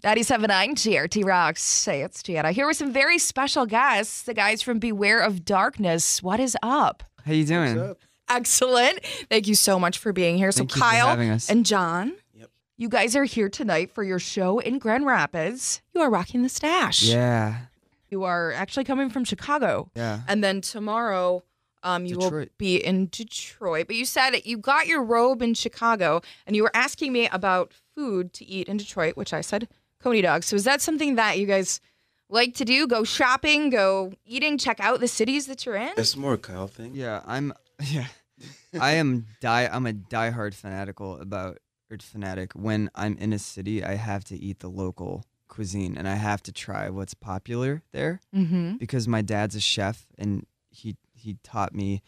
97.9 GRT Rocks. Say it's Gianna. Here with some very special guests, the guys from Beware of Darkness. What is up? How you doing? What's up? Excellent. Thank you so much for being here. Thank so you for Kyle having us. and John, Yep. you guys are here tonight for your show in Grand Rapids. You are rocking the Stache. Yeah. You are actually coming from Chicago. Yeah. And then tomorrow you will Detroit. be in Detroit. But you said you got your robe in Chicago, and you were asking me about food to eat in Detroit, which I said Coney dogs. So is that something that you guys like to do? Go shopping, go eating, check out the cities that you're in? That's more a Kyle thing. Yeah. I'm a diehard fanatic when I'm in a city. I have to eat the local cuisine and I have to try what's popular there because my dad's a chef and he taught me.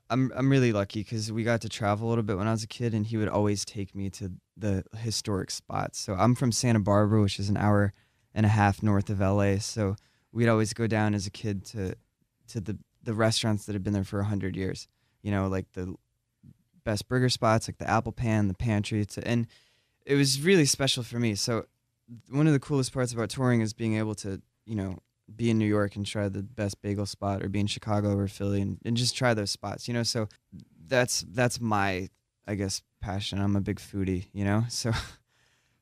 I'm really lucky because we got to travel a little bit when I was a kid and he would always take me to the historic spots. So I'm from Santa Barbara, which is an hour and a half north of LA. So we'd always go down as a kid to the restaurants that have been there for 100 years. You know, like the best burger spots, like the Apple Pan, the Pantry. And it was really special for me. So one of the coolest parts about touring is being able to, you know, be in New York and try the best bagel spot, or be in Chicago or Philly and just try those spots, you know? So that's my, I guess, passion. I'm a big foodie, you know? So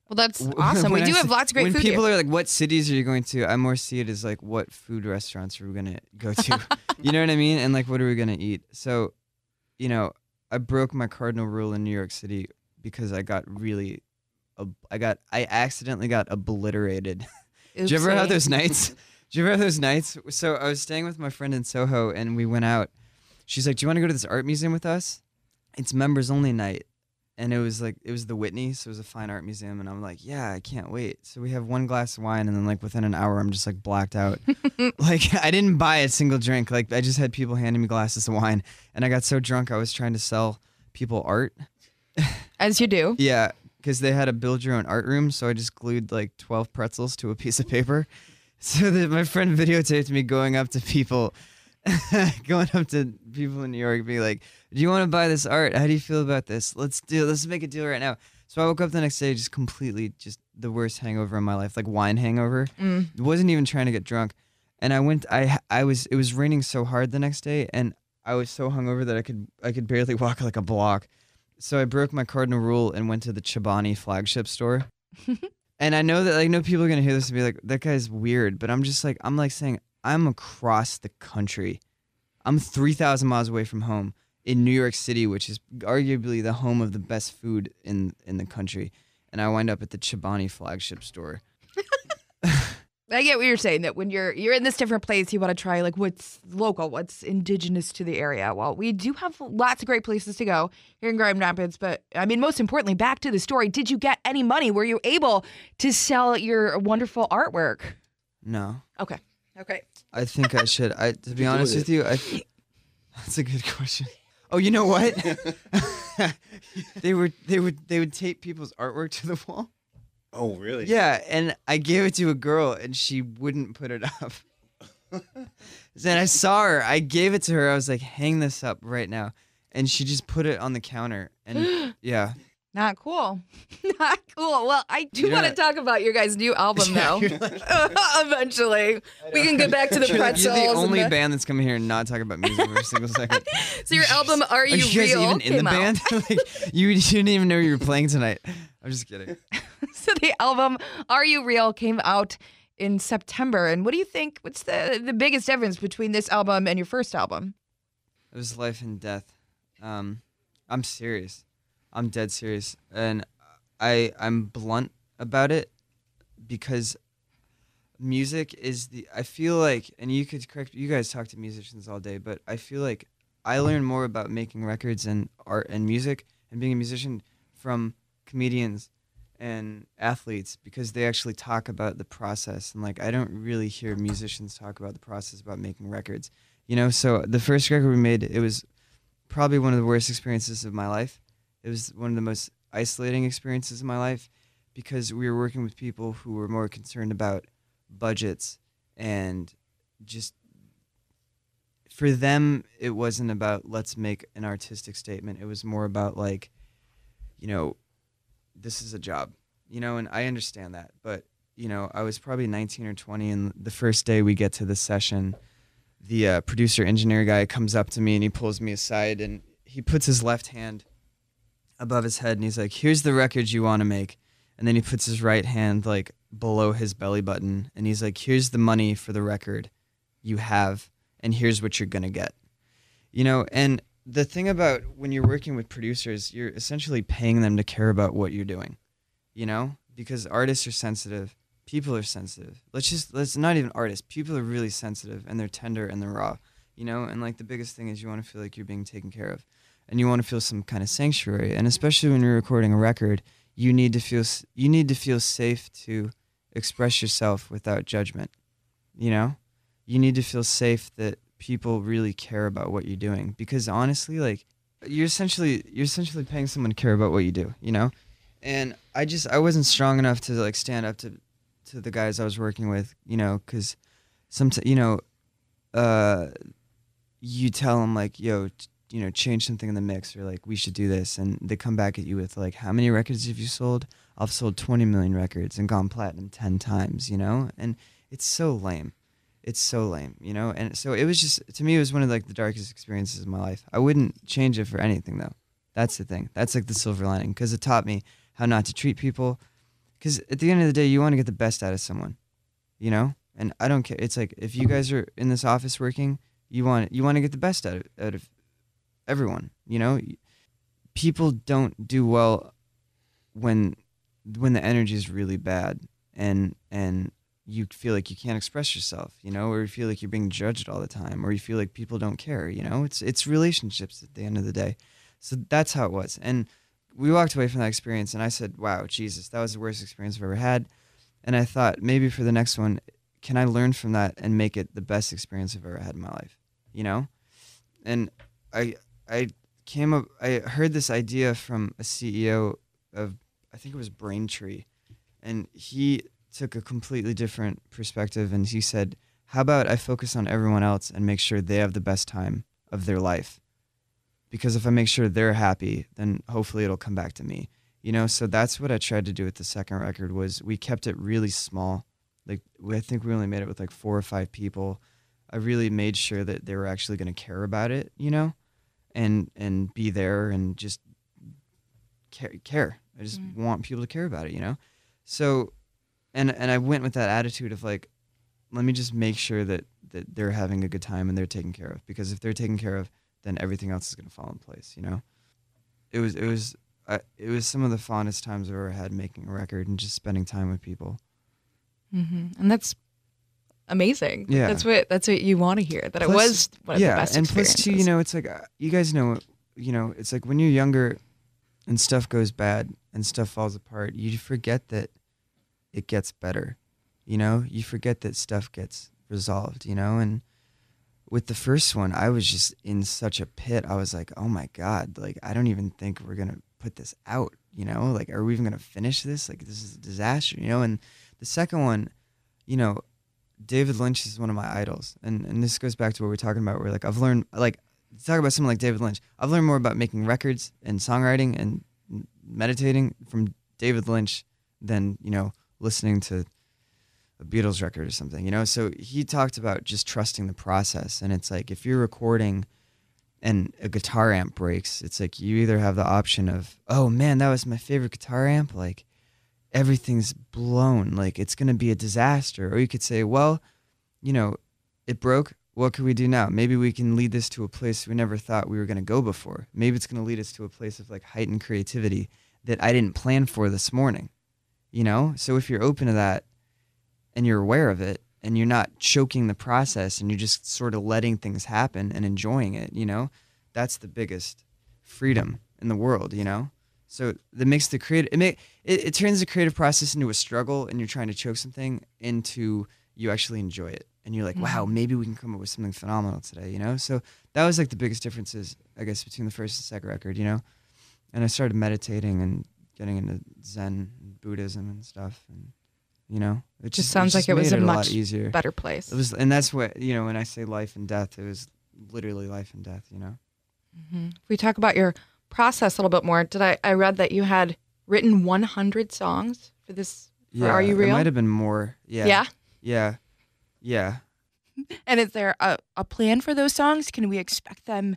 Well, that's awesome. We do have lots of great food when people here. are like, what cities are you going to? I more see it as like, what food restaurants are we going to go to? You know what I mean? And like, what are we going to eat? So, you know, I broke my cardinal rule in New York City because I accidentally got obliterated. Did you ever have those nights? So I was staying with my friend in Soho and we went out. She's like, do you want to go to this art museum with us? It's members only night. And it was the Whitney, so it was a fine art museum. And I'm like, yeah, I can't wait. So we have one glass of wine and then like within an hour, I'm just like blacked out. Like I didn't buy a single drink. Like I just had people handing me glasses of wine. And I got so drunk, I was trying to sell people art. As you do. Yeah, because they had a build your own art room. So I just glued like 12 pretzels to a piece of paper. So that my friend videotaped me going up to people in New York, be like, do you want to buy this art? How do you feel about this? Let's make a deal right now. So I woke up the next day just the worst hangover in my life, like wine hangover. It wasn't even trying to get drunk. And it was raining so hard the next day and I was so hungover that I could barely walk like a block. So I broke my cardinal rule and went to the Chobani flagship store. And I know that people are going to hear this and be like, that guy's weird, but I'm saying I'm across the country. I'm 3,000 miles away from home in New York City, which is arguably the home of the best food in the country. And I wind up at the Chobani flagship store. I get what you're saying, that when you're in this different place, you want to try like what's local, what's indigenous to the area. Well, we do have lots of great places to go here in Grand Rapids, but I mean, most importantly, back to the story. Did you get any money? Were you able to sell your wonderful artwork? No. Okay. I think I should. To be honest with you, that's a good question. Oh, you know what? They would tape people's artwork to the wall. Oh, really? Yeah, and I gave it to a girl, and she wouldn't put it up. Then I saw her. I gave it to her. I was like, hang this up right now. And she just put it on the counter. And yeah. Not cool. Not cool. Well, I do want to talk about your guys' new album, though. Eventually. We can get back to the pretzels. You're the only band that's coming here and not talk about music for a single second. So your album, Are You you guys Real? even in the band? Like, you didn't even know you were playing tonight. I'm just kidding. So the album, Are You Real, came out in September. And what do you think, what's the biggest difference between this album and your first album? It was life and death. I'm serious. I'm dead serious. And I'm blunt about it because music is I feel like, and you could correct, you guys talk to musicians all day, but I feel like I learn more about making records and art and music and being a musician from comedians and athletes because they actually talk about the process. And like, I don't really hear musicians talk about the process about making records, you know? So the first record we made, it was probably one of the worst experiences of my life. It was one of the most isolating experiences of my life because we were working with people who were more concerned about budgets and just for them, it wasn't about let's make an artistic statement. It was more about like, you know, this is a job, you know, and I understand that. But, I was probably 19 or 20, and the first day we get to the session, the producer engineer guy comes up to me and he pulls me aside and he puts his left hand above his head and he's like, here's the record you want to make. And then he puts his right hand like below his belly button and he's like, here's the money for the record you have and here's what you're going to get. And the thing about when you're working with producers, you're essentially paying them to care about what you're doing, because artists are sensitive. People are sensitive. Let's not even artists. People are really sensitive and they're tender and they're raw, and like the biggest thing is you want to feel like you're being taken care of and you want to feel some kind of sanctuary. And especially when you're recording a record, you need to feel safe to express yourself without judgment. You need to feel safe that people really care about what you're doing, because honestly, like you're essentially paying someone to care about what you do, And I wasn't strong enough to like stand up to the guys I was working with, because sometimes, you tell them like, yo, change something in the mix, or like we should do this, and they come back at you with like, how many records have you sold? I've sold 20 million records and gone platinum 10 times, and it's so lame. It's so lame, and so it was just, to me, it was one of like the darkest experiences of my life. I wouldn't change it for anything though. That's the thing. That's like the silver lining, because it taught me how not to treat people, because at the end of the day, you want to get the best out of someone, and I don't care. It's like, if you guys are in this office working, you want to get the best out of everyone, People don't do well when the energy is really bad and you feel like you can't express yourself, or you feel like you're being judged all the time, or you feel like people don't care, It's relationships at the end of the day. So that's how it was. And we walked away from that experience and I said, wow, Jesus, that was the worst experience I've ever had. And I thought, maybe for the next one, can I learn from that and make it the best experience I've ever had in my life, And I heard this idea from a CEO of, I think it was Braintree, and he took a completely different perspective, and he said, how about I focus on everyone else and make sure they have the best time of their life? Because if I make sure they're happy, then hopefully it'll come back to me. So that's what I tried to do with the second record. Was we kept it really small. Like, I think we only made it with like 4 or 5 people. I really made sure that they were actually going to care about it, and be there and just care. I just want people to care about it, So, and I went with that attitude of like, let me just make sure that they're having a good time and they're taken care of, because if they're taken care of, then everything else is going to fall in place, It was some of the fondest times I've ever had making a record and just spending time with people. Mm-hmm. And that's amazing. Yeah. That's what you want to hear, that Plus, it was one of the best and experiences. plus too, it's like, you guys know, it's like when you're younger and stuff goes bad and stuff falls apart, you forget that it gets better, you forget that stuff gets resolved, and with the first one, I was just in such a pit. I was like, oh my God, like, I don't even think we're going to put this out, like, are we even going to finish this? Like, this is a disaster, and the second one, David Lynch is one of my idols. And this goes back to what we're talking about, where like, I've learned, like, to talk about someone like David Lynch, I've learned more about making records and songwriting and meditating from David Lynch than, listening to a Beatles record or something, So he talked about just trusting the process. And it's like, if you're recording and a guitar amp breaks, it's like you either have the option of, oh man, that was my favorite guitar amp, like everything's blown, like it's going to be a disaster. Or you could say, well, it broke. What can we do now? Maybe we can lead this to a place we never thought we were going to go before. Maybe it's going to lead us to a place of like heightened creativity that I didn't plan for this morning, So if you're open to that and you're aware of it and you're not choking the process and you're just sort of letting things happen and enjoying it, that's the biggest freedom in the world, So that makes the it turns the creative process into a struggle, and you're trying to choke something into you actually enjoy it. And you're like, wow, maybe we can come up with something phenomenal today, So that was like the biggest differences, I guess, between the first and second record, And I started meditating and getting into Zen and Buddhism and stuff. And, it just sounds like it was a much lot easier. better place. It was, and that's what, when I say life and death, it was literally life and death, Mm-hmm. If we talk about your process a little bit more, I read that you had written 100 songs for this Yeah, Are You Real? It might have been more. Yeah. Yeah? Yeah. Yeah. And is there a plan for those songs? Can we expect them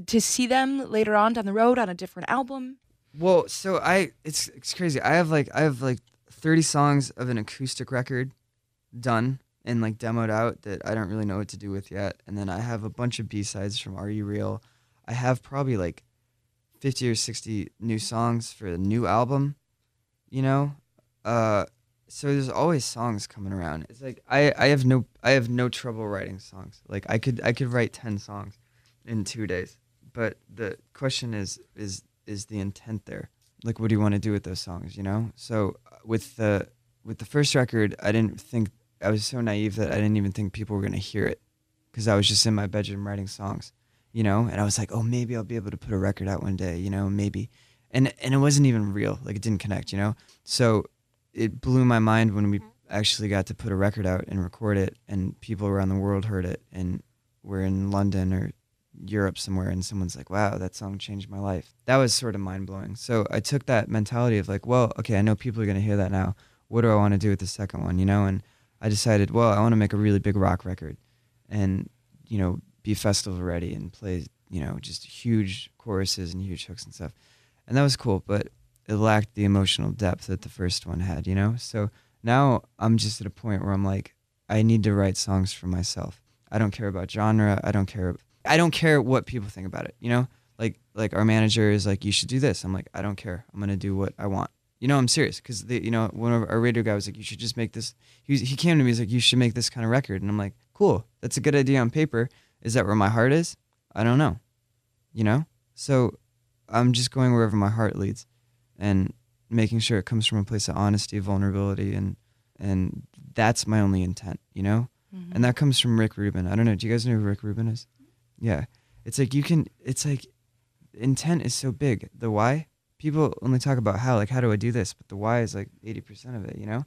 to see them later on down the road on a different album? Well, so it's crazy. I have like 30 songs of an acoustic record done and like demoed out that I don't really know what to do with yet. And then I have a bunch of B-sides from Are You Real? I have probably like 50 or 60 new songs for a new album, you know? So there's always songs coming around. It's like I have no trouble writing songs. Like I could write 10 songs in 2 days. But the question is the intent there? Like, what do you want to do with those songs, you know? So with the first record, I was so naive that I didn't even think people were going to hear it because I was just in my bedroom writing songs, you know? And I was like, oh, maybe I'll be able to put a record out one day, you know, maybe. And it wasn't even real. Like, it didn't connect, you know? So it blew my mind when we actually got to put a record out and record it, and people around the world heard it, and we're in London or Europe somewhere, and someone's like, wow, that song changed my life. That was sort of mind-blowing. So I took that mentality of like, well, okay, I know people are going to hear that now. What do I want to do with the second one, you know? And I decided, well, I want to make a really big rock record and, you know, be festival ready and play, you know, just huge choruses and huge hooks and stuff. And that was cool, but it lacked the emotional depth that the first one had, you know? So now I'm just at a point where I'm like, I need to write songs for myself. I don't care about genre. I don't care what people think about it, you know? Like our manager is like, you should do this. I'm like, I don't care. I'm going to do what I want. You know, I'm serious because, you know, one of our radio guy was like, you should just make this. He came to me, he's like, you should make this kind of record. And I'm like, cool. That's a good idea on paper. Is that where my heart is? I don't know. You know? So I'm just going wherever my heart leads and making sure it comes from a place of honesty, vulnerability, and that's my only intent, you know? Mm-hmm. And that comes from Rick Rubin. I don't know. Do you guys know who Rick Rubin is? Yeah. It's like intent is so big. The why? People only talk about how do I do this? But the why is like 80% of it, you know?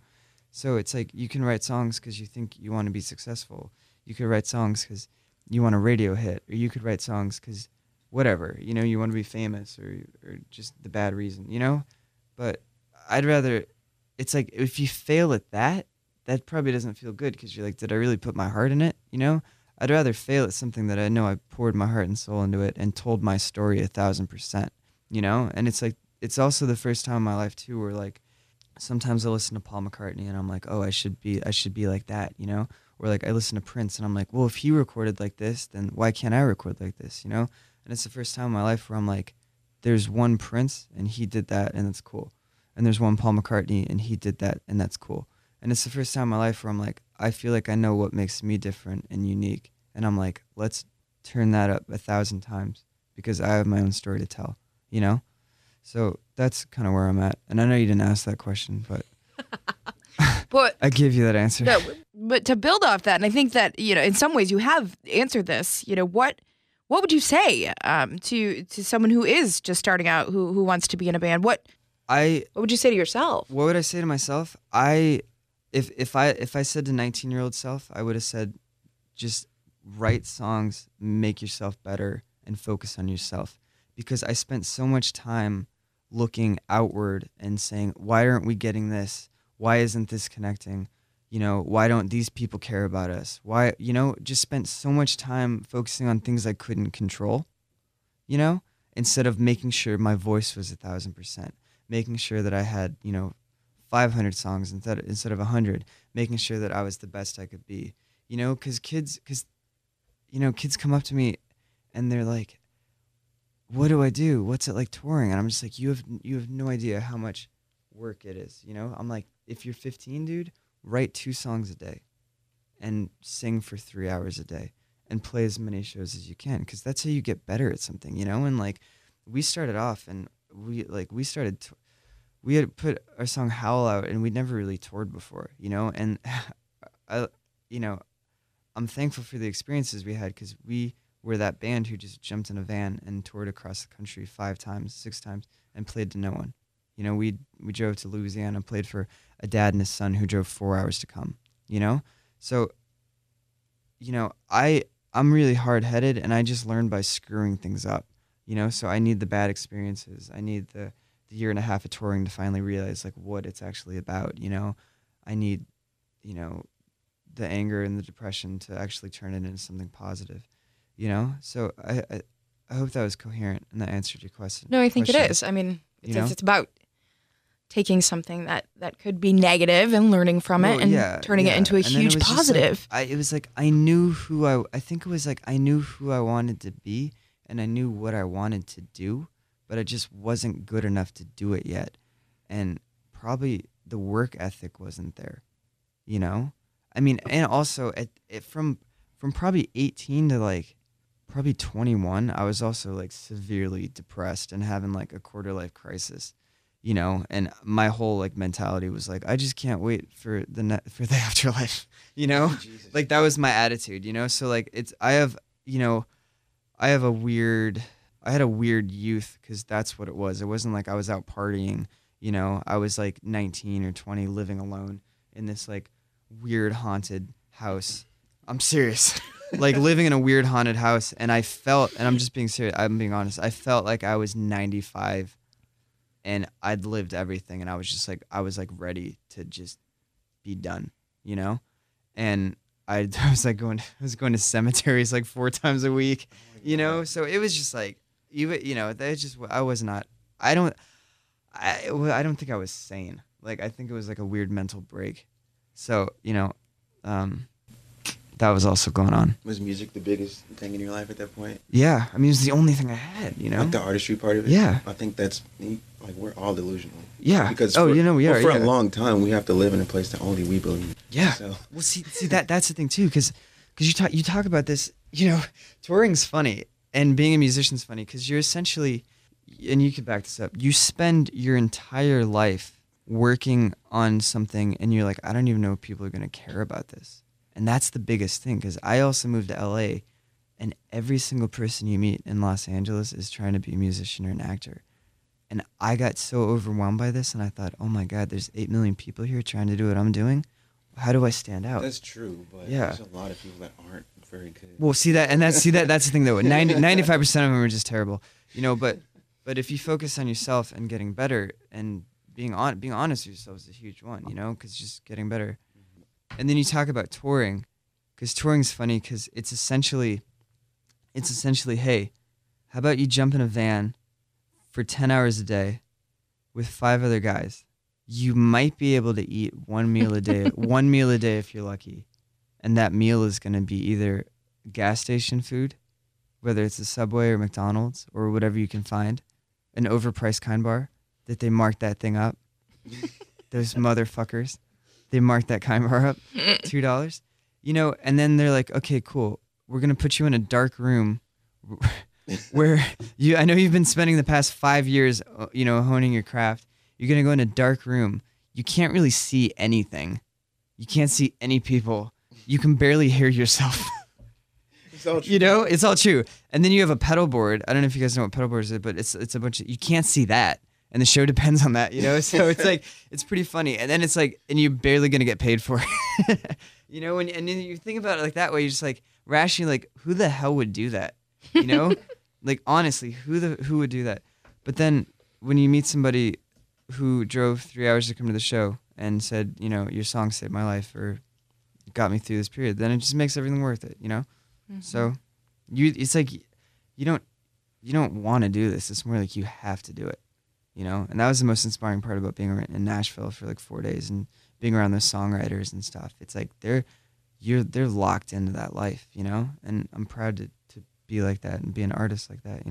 So it's like you can write songs because you think you want to be successful. You could write songs because you want a radio hit. Or you could write songs because whatever, you know, you want to be famous or just the bad reason, you know? But I'd rather, it's like if you fail at that probably doesn't feel good because you're like, did I really put my heart in it, you know? I'd rather fail at something that I know I poured my heart and soul into it and told my story 1,000%, you know? And it's like, it's also the first time in my life too where like sometimes I listen to Paul McCartney and I'm like, oh, I should be like that, you know? Or like I listen to Prince and I'm like, well, if he recorded like this, then why can't I record like this, you know? And it's the first time in my life where I'm like, there's one Prince and he did that and that's cool. And there's one Paul McCartney and he did that and that's cool. And it's the first time in my life where I'm like, I feel like I know what makes me different and unique. And I'm like, let's turn that up 1,000 times because I have my own story to tell, you know? So that's kind of where I'm at. And I know you didn't ask that question, but I give you that answer. No, but to build off that, and I think that, you know, in some ways you have answered this, you know, what would you say to someone who is just starting out, who wants to be in a band? What would you say to yourself? What would I say to myself? If I said to 19-year-old self, I would have said, just write songs, make yourself better, and focus on yourself. Because I spent so much time looking outward and saying, why aren't we getting this? Why isn't this connecting? You know, why don't these people care about us? Why, you know, just spent so much time focusing on things I couldn't control, you know, instead of making sure my voice was 1,000%, making sure that I had, you know, 500 songs instead of 100, making sure that I was the best I could be, you know, because kids come up to me and they're like, what do I do? What's it like touring? And I'm just like, you have no idea how much work it is, you know? I'm like, if you're 15, dude, write 2 songs a day and sing for 3 hours a day and play as many shows as you can, because that's how you get better at something, you know? And like, we started off and we had put our song Howl out and we'd never really toured before, you know? And I'm thankful for the experiences we had because we were that band who just jumped in a van and toured across the country 5 times, 6 times, and played to no one. You know, we drove to Louisiana, played for a dad and his son who drove 4 hours to come, you know? So, you know, I'm really hard-headed, and I just learned by screwing things up, you know? So I need the bad experiences. I need the the year and a half of touring to finally realize like what it's actually about. I need, the anger and the depression to actually turn it into something positive. So I hope that was coherent and that answered your question. No, I think it is. I mean, it's about taking something that could be negative and learning from it and turning it into a huge positive. It was like I knew who I think it was like I knew who I wanted to be and I knew what I wanted to do, but I just wasn't good enough to do it yet. And probably the work ethic wasn't there, I mean, and also from probably 18 to like probably 21, I was also like severely depressed and having like a quarter life crisis, and my whole like mentality was like, I just can't wait for the afterlife, like that was my attitude, so like I had a weird youth because that's what it was. It wasn't like I was out partying, I was like 19 or 20 living alone in this like weird haunted house. I'm serious. Like living in a weird haunted house, and I felt, and I'm just being serious, I'm being honest, I felt like I was 95 and I'd lived everything and I was just like, I was like ready to just be done, and I was going to cemeteries like 4 times a week, so it was just like, that just, I don't think I was sane. Like, I think it was like a weird mental break. So, that was also going on. Was music the biggest thing in your life at that point? Yeah. I mean, it was the only thing I had, Like the artistry part of it? Yeah. I think that's, like, we're all delusional. Yeah. Because we are. For a long time, we have to live in a place that only we believe. Yeah. So. Well, see that's the thing, too, because you talk about this, touring's funny, and being a musician's funny, because you're essentially, and you could back this up, you spend your entire life working on something, and you're like, I don't even know if people are going to care about this. And that's the biggest thing, because I also moved to LA, and every single person you meet in Los Angeles is trying to be a musician or an actor. And I got so overwhelmed by this, and I thought, oh my God, there's 8 million people here trying to do what I'm doing. How do I stand out? That's true, but yeah. There's a lot of people that aren't very good. Well, that's the thing though. 95% of them are just terrible, But if you focus on yourself and getting better, and being honest with yourself is a huge one, because just getting better. And then you talk about touring, because touring's funny because it's essentially, hey, how about you jump in a van for 10 hours a day with 5 other guys? You might be able to eat one meal a day if you're lucky. And that meal is going to be either gas station food, whether it's a Subway or McDonald's or whatever you can find, an overpriced Kind Bar that they marked that thing up. Those motherfuckers. They marked that Kind Bar up, $2, and then they're like, okay, cool. We're going to put you in a dark room where I know you've been spending the past 5 years, honing your craft. You're going to go in a dark room. You can't really see anything. You can't see any people. You can barely hear yourself. It's all true. It's all true. And then you have a pedal board. I don't know if you guys know what pedal boards are, but it's a bunch of, you can't see that. And the show depends on that, So it's like, it's pretty funny. And then it's like, and you're barely going to get paid for it. And then you think about it like that way, you're just like, rationally, like, who the hell would do that? Like, honestly, who would do that? But then when you meet somebody who drove 3 hours to come to the show and said, your song saved my life or got me through this period, then it just makes everything worth it, Mm-hmm. So it's like, you don't want to do this. It's more like you have to do it. And that was the most inspiring part about being in Nashville for like 4 days and being around those songwriters and stuff. It's like they're locked into that life, and I'm proud to be like that and be an artist like that,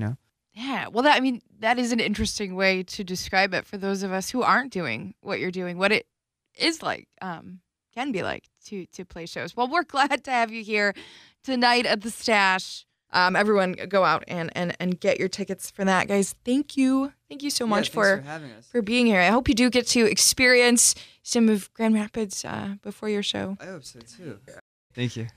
Yeah, well, that is an interesting way to describe it for those of us who aren't doing what you're doing, what it is like, can be like to play shows. Well, we're glad to have you here tonight at the Stache. Everyone go out and get your tickets for that, guys. Thank you so much for having us. For being here. I hope you do get to experience some of Grand Rapids before your show. I hope so too. Thank you.